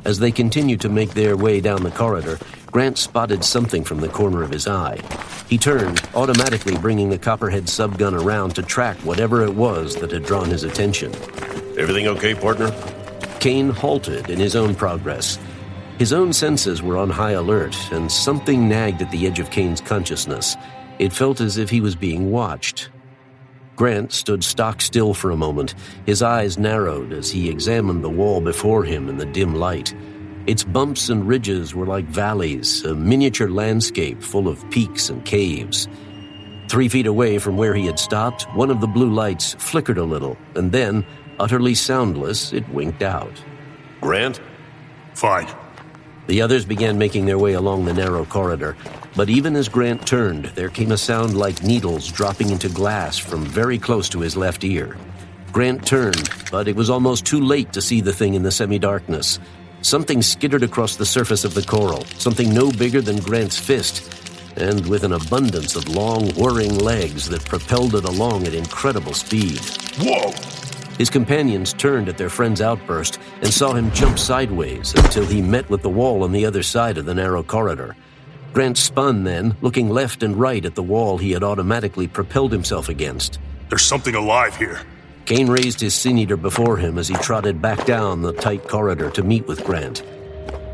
As they continued to make their way down the corridor, Grant spotted something from the corner of his eye. He turned, automatically bringing the copperhead subgun around to track whatever it was that had drawn his attention. Everything okay, partner? Kane halted in his own progress. His own senses were on high alert, and something nagged at the edge of Kane's consciousness. It felt as if he was being watched. Grant stood stock still for a moment, his eyes narrowed as he examined the wall before him in the dim light. Its bumps and ridges were like valleys, a miniature landscape full of peaks and caves. 3 feet away from where he had stopped, one of the blue lights flickered a little, and then, utterly soundless, it winked out. Grant? Fine. The others began making their way along the narrow corridor, but even as Grant turned, there came a sound like needles dropping into glass from very close to his left ear. Grant turned, but it was almost too late to see the thing in the semi-darkness. Something skittered across the surface of the coral, something no bigger than Grant's fist, and with an abundance of long, whirring legs that propelled it along at incredible speed. Whoa! His companions turned at their friend's outburst and saw him jump sideways until he met with the wall on the other side of the narrow corridor. Grant spun then, looking left and right at the wall he had automatically propelled himself against. There's something alive here. Kane raised his sin-eater before him as he trotted back down the tight corridor to meet with Grant.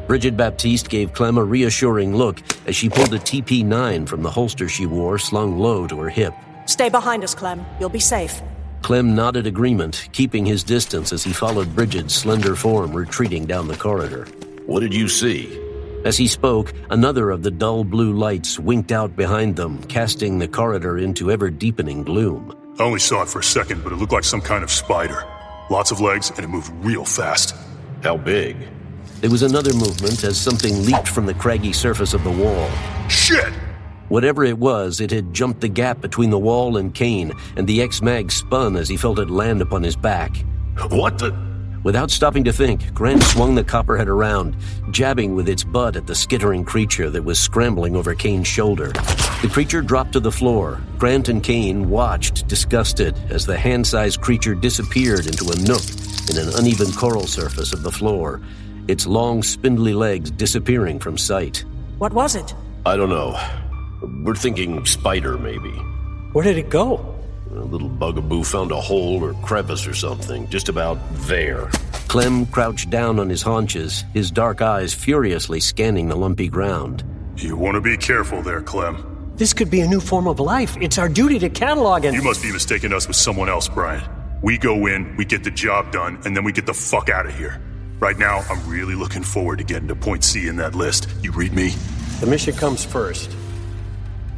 Brigid Baptiste gave Clem a reassuring look as she pulled a TP-9 from the holster she wore slung low to her hip. Stay behind us, Clem. You'll be safe. Clem nodded agreement, keeping his distance as he followed Brigid's slender form retreating down the corridor. What did you see? As he spoke, another of the dull blue lights winked out behind them, casting the corridor into ever-deepening gloom. I only saw it for a second, but it looked like some kind of spider. Lots of legs, and it moved real fast. How big? There was another movement as something leaped from the craggy surface of the wall. Shit! Whatever it was, it had jumped the gap between the wall and Kane, and the ex-mag spun as he felt it land upon his back. What the... Without stopping to think, Grant swung the copperhead around, jabbing with its butt at the skittering creature that was scrambling over Kane's shoulder. The creature dropped to the floor. Grant and Kane watched, disgusted, as the hand-sized creature disappeared into a nook in an uneven coral surface of the floor, its long, spindly legs disappearing from sight. What was it? I don't know. We're thinking spider, maybe. Where did it go? A little bugaboo found a hole or crevice or something, just about there. Clem crouched down on his haunches, his dark eyes furiously scanning the lumpy ground. You want to be careful there, Clem. This could be a new form of life. It's our duty to catalog and... You must be mistaking us with someone else, Brian. We go in, we get the job done, and then we get the fuck out of here. Right now, I'm really looking forward to getting to point C in that list. You read me? The mission comes first.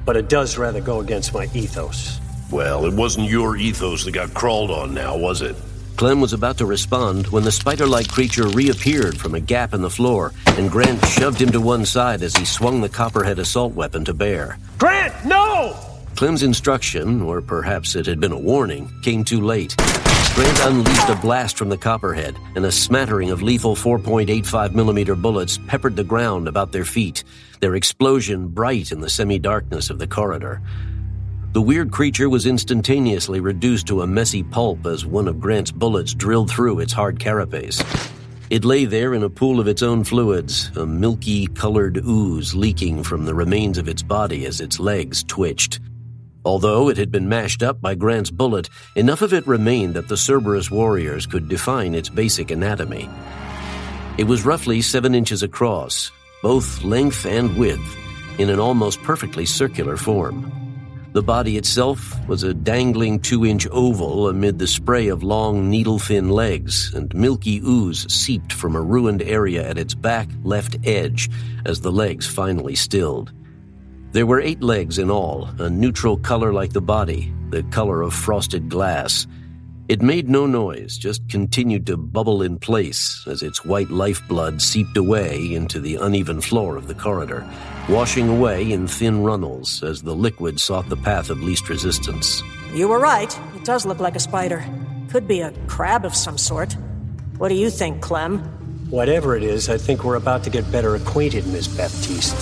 But it does rather go against my ethos. Well, it wasn't your ethos that got crawled on now, was it? Clem was about to respond when the spider-like creature reappeared from a gap in the floor, and Grant shoved him to one side as he swung the copperhead assault weapon to bear. Grant, no! Clem's instruction, or perhaps it had been a warning, came too late. Grant unleashed a blast from the copperhead, and a smattering of lethal 4.85mm bullets peppered the ground about their feet, their explosion bright in the semi-darkness of the corridor. The weird creature was instantaneously reduced to a messy pulp as one of Grant's bullets drilled through its hard carapace. It lay there in a pool of its own fluids, a milky-colored ooze leaking from the remains of its body as its legs twitched. Although it had been mashed up by Grant's bullet, enough of it remained that the Cerberus warriors could define its basic anatomy. It was roughly 7 inches across, both length and width, in an almost perfectly circular form. The body itself was a dangling 2-inch oval amid the spray of long, needle-thin legs, and milky ooze seeped from a ruined area at its back left edge as the legs finally stilled. There were 8 legs in all, a neutral color like the body, the color of frosted glass. It made no noise, just continued to bubble in place as its white lifeblood seeped away into the uneven floor of the corridor, washing away in thin runnels as the liquid sought the path of least resistance. You were right. It does look like a spider. Could be a crab of some sort. What do you think, Clem? Whatever it is, I think we're about to get better acquainted, Miss Baptiste.